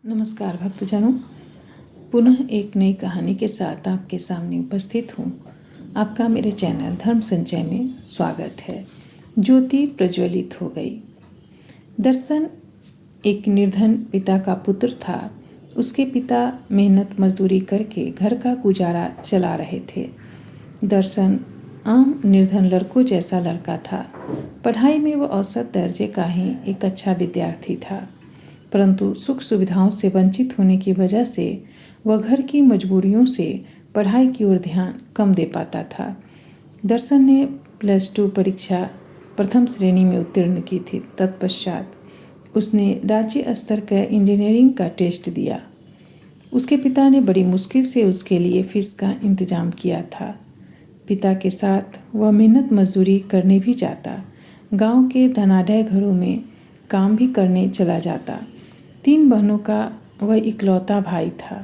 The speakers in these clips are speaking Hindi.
नमस्कार भक्तजनों, पुनः एक नई कहानी के साथ आपके सामने उपस्थित हूँ। आपका मेरे चैनल धर्म संचय में स्वागत है। ज्योति प्रज्वलित हो गई। दर्शन एक निर्धन पिता का पुत्र था। उसके पिता मेहनत मजदूरी करके घर का गुजारा चला रहे थे। दर्शन आम निर्धन लड़कों जैसा लड़का था। पढ़ाई में वो औसत दर्जे का ही एक अच्छा विद्यार्थी था, परंतु सुख सुविधाओं से वंचित होने की वजह से वह घर की मजबूरियों से पढ़ाई की ओर ध्यान कम दे पाता था। दर्शन ने +2 परीक्षा प्रथम श्रेणी में उत्तीर्ण की थी। तत्पश्चात उसने राज्य स्तर का इंजीनियरिंग का टेस्ट दिया। उसके पिता ने बड़ी मुश्किल से उसके लिए फीस का इंतजाम किया था। पिता के साथ वह मेहनत मजदूरी करने भी जाता। गांव के धनाढ्य घरों में काम भी करने चला जाता। 3 बहनों का वह इकलौता भाई था।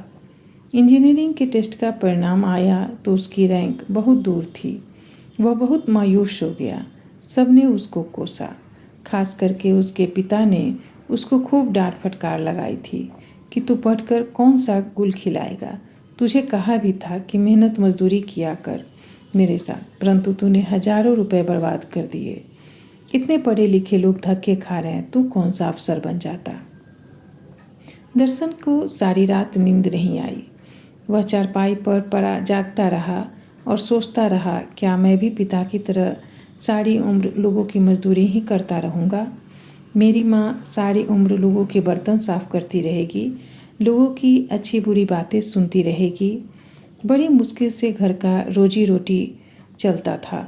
इंजीनियरिंग के टेस्ट का परिणाम आया तो उसकी रैंक बहुत दूर थी। वह बहुत मायूस हो गया। सबने उसको कोसा, खास करके उसके पिता ने उसको खूब डांट फटकार लगाई थी कि तू पढ़कर कौन सा गुल खिलाएगा। तुझे कहा भी था कि मेहनत मजदूरी किया कर मेरे साथ, परंतु तूने हजारों रुपए बर्बाद कर दिए। इतने पढ़े लिखे लोग धक्के खा रहे हैं, तू कौन सा अफसर बन जाता। दर्शन को सारी रात नींद नहीं आई। वह चारपाई पर पड़ा जागता रहा और सोचता रहा, क्या मैं भी पिता की तरह सारी उम्र लोगों की मजदूरी ही करता रहूँगा। मेरी माँ सारी उम्र लोगों के बर्तन साफ करती रहेगी, लोगों की अच्छी बुरी बातें सुनती रहेगी। बड़ी मुश्किल से घर का रोजी रोटी चलता था।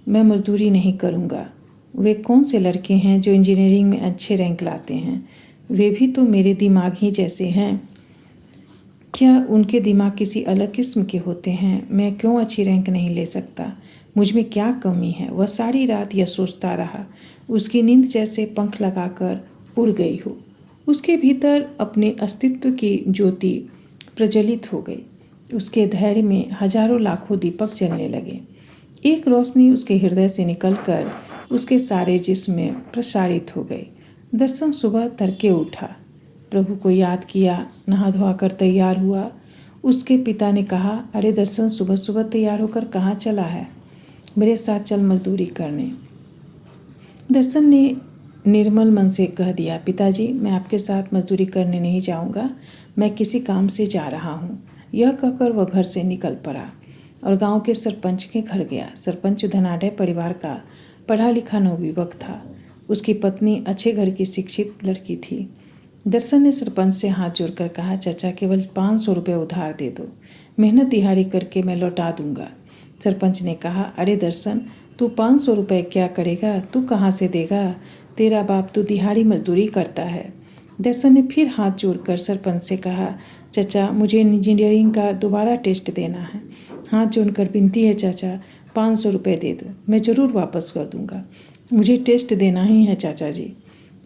मैं मजदूरी नहीं करूँगा। वे कौन से लड़के हैं जो इंजीनियरिंग में अच्छे रैंक लाते हैं। वे भी तो मेरे दिमाग ही जैसे हैं। क्या उनके दिमाग किसी अलग किस्म के होते हैं। मैं क्यों अच्छी रैंक नहीं ले सकता। मुझ में क्या कमी है। वह सारी रात यह सोचता रहा। उसकी नींद जैसे पंख लगाकर उड़ गई हो। उसके भीतर अपने अस्तित्व की ज्योति प्रज्वलित हो गई। उसके धैर्य में हजारों लाखों दीपक जलने लगे। एक रोशनी उसके हृदय से निकलकर उसके सारे जिस्म में प्रसारित हो गई। दर्शन सुबह तड़के उठा, प्रभु को याद किया, नहा धोआ कर तैयार हुआ। उसके पिता ने कहा, अरे दर्शन, सुबह सुबह तैयार होकर कहाँ चला है। मेरे साथ चल मजदूरी करने। दर्शन ने निर्मल मन से कह दिया, पिताजी मैं आपके साथ मजदूरी करने नहीं जाऊंगा, मैं किसी काम से जा रहा हूँ। यह कहकर वह घर से निकल पड़ा और गांव के सरपंच के घर गया। सरपंच धनाढ्य परिवार का पढ़ा लिखा नवयुवक था। उसकी पत्नी अच्छे घर की शिक्षित लड़की थी। दर्शन ने सरपंच से हाथ जोड़कर कहा, चाचा केवल 500 रुपये उधार दे दो, मेहनत दिहाड़ी करके मैं लौटा दूंगा। सरपंच ने कहा, अरे दर्शन, तू 500 रुपये क्या करेगा, तू कहाँ से देगा। तेरा बाप तो दिहाड़ी मजदूरी करता है। दर्शन ने फिर हाथ जोड़कर सरपंच से कहा, चाचा मुझे इंजीनियरिंग का दोबारा टेस्ट देना है। हाथ जोड़कर विनती है चाचा, 500 रुपये दे दो, मैं ज़रूर वापस कर दूंगा। मुझे टेस्ट देना ही है चाचा जी।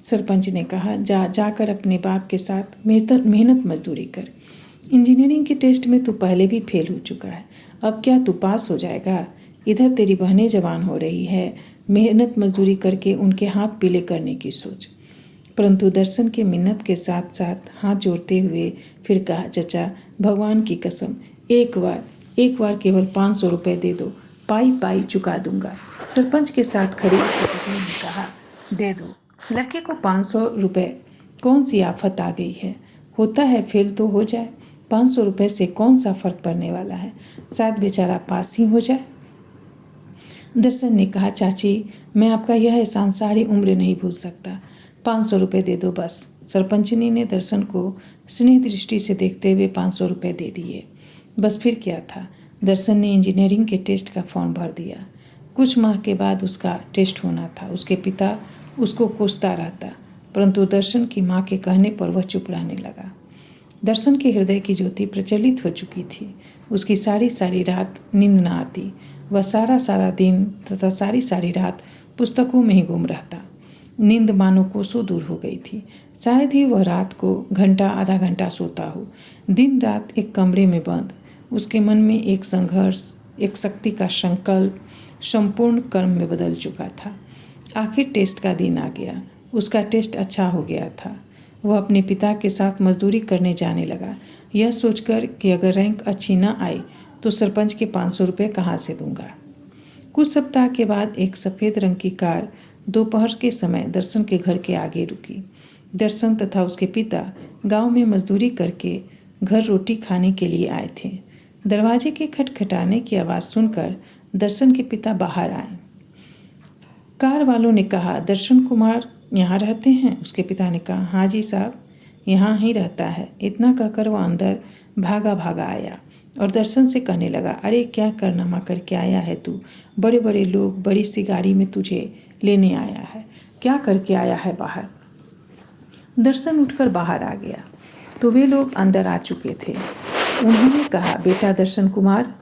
सरपंच ने कहा, जाकर अपने बाप के साथ मेहनत मजदूरी कर। इंजीनियरिंग के टेस्ट में तू पहले भी फेल हो चुका है, अब क्या तू पास हो जाएगा। इधर तेरी बहनें जवान हो रही है, मेहनत मजदूरी करके उनके हाथ पीले करने की सोच। परंतु दर्शन के मिन्नत के साथ साथ हाथ जोड़ते हुए फिर कहा, चाचा भगवान की कसम, एक बार केवल 500 रुपये दे दो, पाई पाई चुका दूंगा। सरपंच के साथ खड़ी पत्नी ने कहा, दे दो। लड़के को 500 रुपये कौन सी आफत आ गई है। होता है फेल तो हो जाए, 500 रुपये से कौन सा फर्क पड़ने वाला है, शायद बेचारा पास ही हो जाए। दर्शन ने कहा, चाची मैं आपका यह एहसान सारी उम्र नहीं भूल सकता, 500 रुपये दे दो बस। सरपंचनी ने दर्शन को स्नेह दृष्टि से देखते हुए 500 रुपये दे दिए। बस फिर क्या था, दर्शन ने इंजीनियरिंग के टेस्ट का फॉर्म भर दिया। कुछ माह के बाद उसका टेस्ट होना था। उसके पिता उसको कोसता रहता, परंतु दर्शन की माँ के कहने पर वह चुप रहने लगा। दर्शन के हृदय की ज्योति प्रज्वलित हो चुकी थी। उसकी सारी सारी रात नींद न आती। वह सारा सारा दिन तथा सारी सारी रात पुस्तकों में ही गुम रहता। नींद मानो कोसों दूर हो गई थी। शायद ही वह रात को घंटा आधा घंटा सोता हो। दिन रात एक कमरे में बंद। उसके मन में एक संघर्ष, एक शक्ति का संकल्प संपूर्ण कर्म में बदल चुका था। आखिर टेस्ट का दिन आ गया। उसका टेस्ट अच्छा हो गया था। वह अपने पिता के साथ मजदूरी करने जाने लगा, यह सोचकर कि अगर रैंक अच्छी न आई तो सरपंच के 500 रुपये कहाँ से दूंगा। कुछ सप्ताह के बाद एक सफ़ेद रंग की कार दोपहर के समय दर्शन के घर के आगे रुकी। दर्शन तथा उसके पिता गांव में मजदूरी करके घर रोटी खाने के लिए आए थे। दरवाजे के खटखटाने की आवाज़ सुनकर दर्शन के पिता बाहर आए। कार वालों ने कहा, दर्शन कुमार यहाँ रहते हैं? उसके पिता ने कहा, हाँ जी साहब, यहाँ ही रहता है। इतना कहकर वह अंदर भागा भागा आया और दर्शन से कहने लगा, अरे क्या कारनामा करके आया है तू? बड़े बड़े लोग बड़ी सी गाड़ी में तुझे लेने आया है, क्या करके आया है बाहर? दर्शन उठकर बाहर आ गया तो वे लोग अंदर आ चुके थे। उन्होंने कहा, बेटा दर्शन कुमार,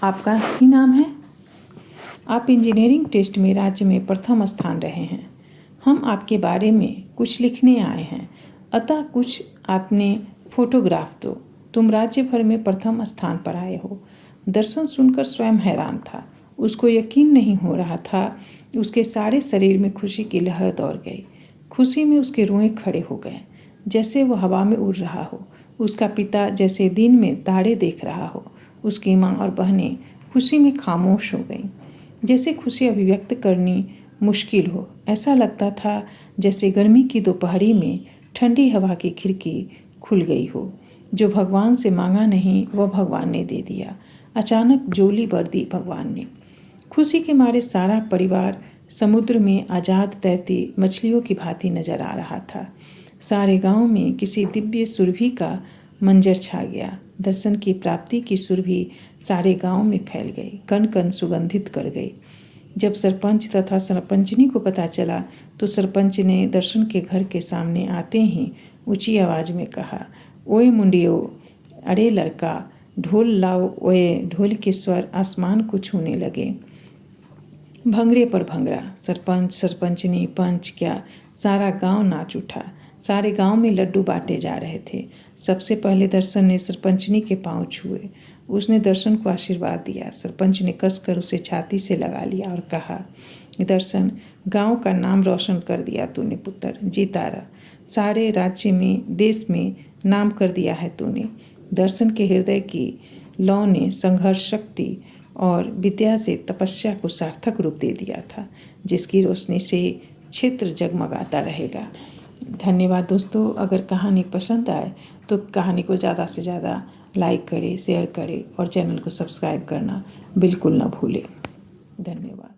आपका ही नाम है? आप इंजीनियरिंग टेस्ट में राज्य में प्रथम स्थान रहे हैं। हम आपके बारे में कुछ लिखने आए हैं, अतः कुछ आपने फोटोग्राफ दो। तुम राज्य भर में प्रथम स्थान पर आए हो। दर्शन सुनकर स्वयं हैरान था। उसको यकीन नहीं हो रहा था। उसके सारे शरीर में खुशी की लहर दौड़ गई। खुशी में उसके रोए खड़े हो गए, जैसे वह हवा में उड़ रहा हो। उसका पिता जैसे दिन में तारे देख रहा हो। उसकी माँ और बहनें खुशी में खामोश हो गईं, जैसे खुशी अभिव्यक्त करनी मुश्किल हो। ऐसा लगता था जैसे गर्मी की दोपहरी में ठंडी हवा की खिड़की खुल गई हो। जो भगवान से मांगा नहीं वह भगवान ने दे दिया। अचानक जोली भर दी भगवान ने। खुशी के मारे सारा परिवार समुद्र में आज़ाद तैरती मछलियों की भांति नजर आ रहा था। सारे गांव में किसी दिव्य सुरभि का मंजर छा गया। दर्शन की प्राप्ति की सुरभि सारे गांव में फैल गई, कण कण सुगंधित कर गई। जब सरपंच तथा सरपंचनी को पता चला तो सरपंच ने दर्शन के घर के सामने आते ही ऊंची आवाज में कहा, ओए मुंडियो, अरे लड़का, ढोल लाओ। ओए, ढोल के स्वर आसमान को छूने लगे। भंगड़े पर भंगड़ा। सरपंच, सरपंचनी, पंच क्या, सारा गांव नाच उठा। सारे गांव में लड्डू बांटे जा रहे थे। सबसे पहले दर्शन ने सरपंचनी के पांव छुए। उसने दर्शन को आशीर्वाद दिया। सरपंच ने कसकर उसे छाती से लगा लिया और कहा, दर्शन, गांव का नाम रोशन कर दिया तूने पुत्र, जीता रह। सारे राज्य में, देश में नाम कर दिया है तूने। दर्शन के हृदय की लौ ने संघर्ष शक्ति और विद्या से तपस्या को सार्थक रूप दे दिया था, जिसकी रोशनी से क्षेत्र जगमगाता रहेगा। धन्यवाद दोस्तों। अगर कहानी पसंद आए तो कहानी को ज़्यादा से ज़्यादा लाइक करें, शेयर करें और चैनल को सब्सक्राइब करना बिल्कुल न भूलें। धन्यवाद।